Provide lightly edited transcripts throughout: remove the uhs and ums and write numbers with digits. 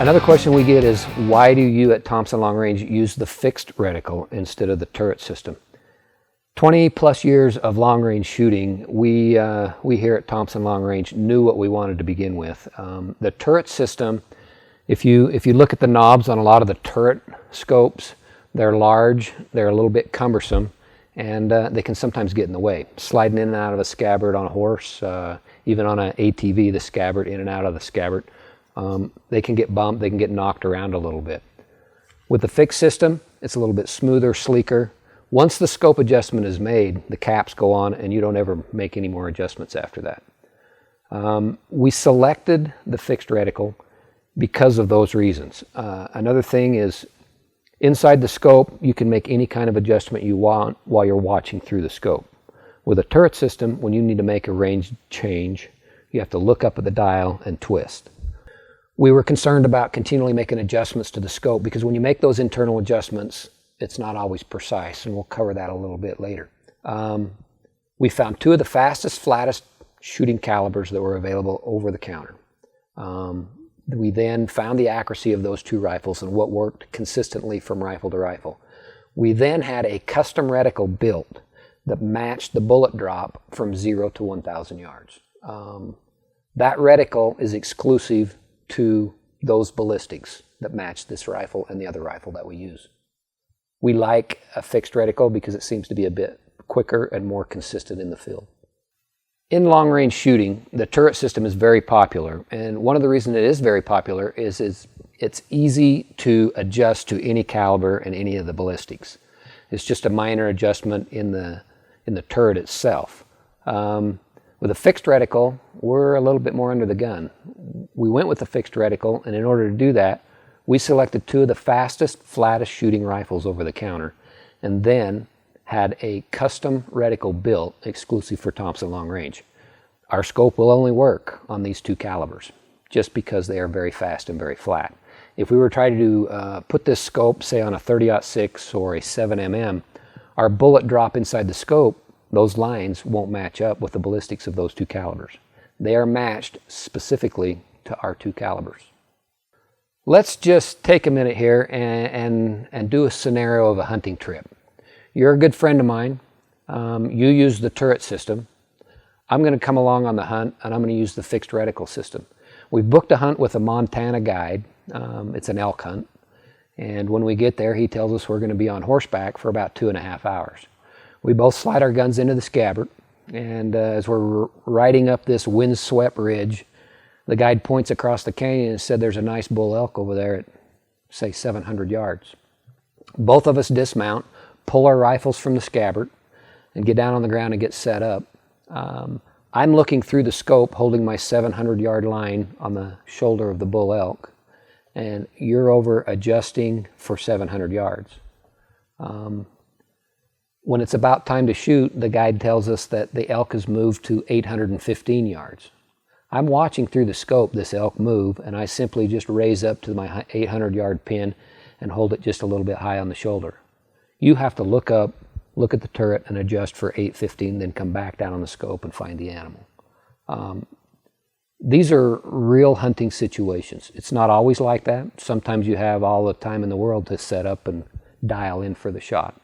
Another question we get is, why do you at Thompson Long Range use the fixed reticle instead of the turret system? 20 plus years of long range shooting, we here at Thompson Long Range knew what we wanted to begin with. The turret system, if you look at the knobs on a lot of the turret scopes, they're large, they're a little bit cumbersome, and they can sometimes get in the way. Sliding in and out of a scabbard on a horse, even on an ATV, the scabbard, in and out of the scabbard. They can get bumped, they can get knocked around a little bit. With the fixed system, it's a little bit smoother, sleeker. Once the scope adjustment is made, the caps go on and you don't ever make any more adjustments after that. We selected the fixed reticle because of those reasons. Another thing is, inside the scope, you can make any kind of adjustment you want while you're watching through the scope. With a turret system, when you need to make a range change, you have to look up at the dial and twist. We were concerned about continually making adjustments to the scope because when you make those internal adjustments, it's not always precise, and we'll cover that a little bit later. We found two of the fastest, flattest shooting calibers that were available over the counter. We then found the accuracy of those two rifles and what worked consistently from rifle to rifle. We then had a custom reticle built that matched the bullet drop from 0 to 1,000 yards. That reticle is exclusive to those ballistics that match this rifle and the other rifle that we use. We like a fixed reticle because it seems to be a bit quicker and more consistent in the field. In long range shooting, the turret system is very popular, and one of the reasons it is very popular is it's easy to adjust to any caliber and any of the ballistics. It's just a minor adjustment in the turret itself. With a fixed reticle, we're a little bit more under the gun. We went with the fixed reticle, and in order to do that, we selected two of the fastest, flattest shooting rifles over the counter, and then had a custom reticle built exclusive for Thompson Long Range. Our scope will only work on these two calibers, just because they are very fast and very flat. If we were trying to put this scope, say on a 30-06 or a 7mm, our bullet drop inside the scope, those lines won't match up with the ballistics of those two calibers. They are matched specifically to our two calibers. Let's just take a minute here and do a scenario of a hunting trip. You're a good friend of mine. You use the turret system. I'm going to come along on the hunt, and I'm going to use the fixed reticle system. We've booked a hunt with a Montana guide. It's an elk hunt. And when we get there, he tells us we're going to be on horseback for about 2.5 hours. We both slide our guns into the scabbard, and as we're riding up this windswept ridge, the guide points across the canyon and said there's a nice bull elk over there at, say, 700 yards. Both of us dismount, pull our rifles from the scabbard, and get down on the ground and get set up. I'm looking through the scope, holding my 700-yard line on the shoulder of the bull elk, and you're over adjusting for 700 yards. When it's about time to shoot, the guide tells us that the elk has moved to 815 yards. I'm watching through the scope this elk move, and I simply just raise up to my 800-yard pin and hold it just a little bit high on the shoulder. You have to look up, look at the turret, and adjust for 815, then come back down on the scope and find the animal. These are real hunting situations. It's not always like that. Sometimes you have all the time in the world to set up and dial in for the shot.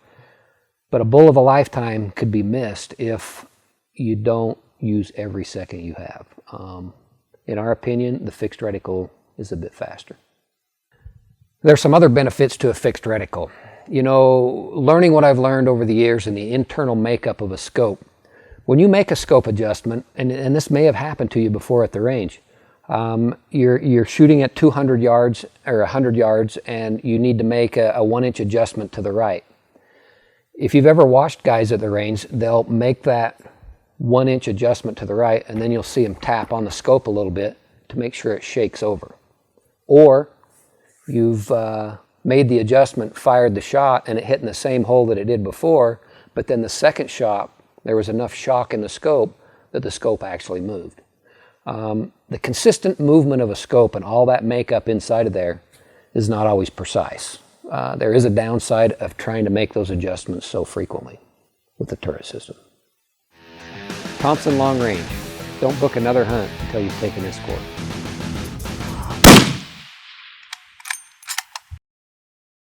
But a bull of a lifetime could be missed if you don't use every second you have. In our opinion, the fixed reticle is a bit faster. There's some other benefits to a fixed reticle. You know, learning what I've learned over the years in the internal makeup of a scope, when you make a scope adjustment, and this may have happened to you before at the range, you're shooting at 200 yards or 100 yards, and you need to make a 1-inch adjustment to the right. If you've ever watched guys at the range, they'll make that 1-inch adjustment to the right, and then you'll see them tap on the scope a little bit to make sure it shakes over. Or you've made the adjustment, fired the shot, and it hit in the same hole that it did before, but then the second shot, there was enough shock in the scope that the scope actually moved. The consistent movement of a scope and all that makeup inside of there is not always precise. There is a downside of trying to make those adjustments so frequently with the turret system. Thompson Long Range. Don't book another hunt until you've taken this course.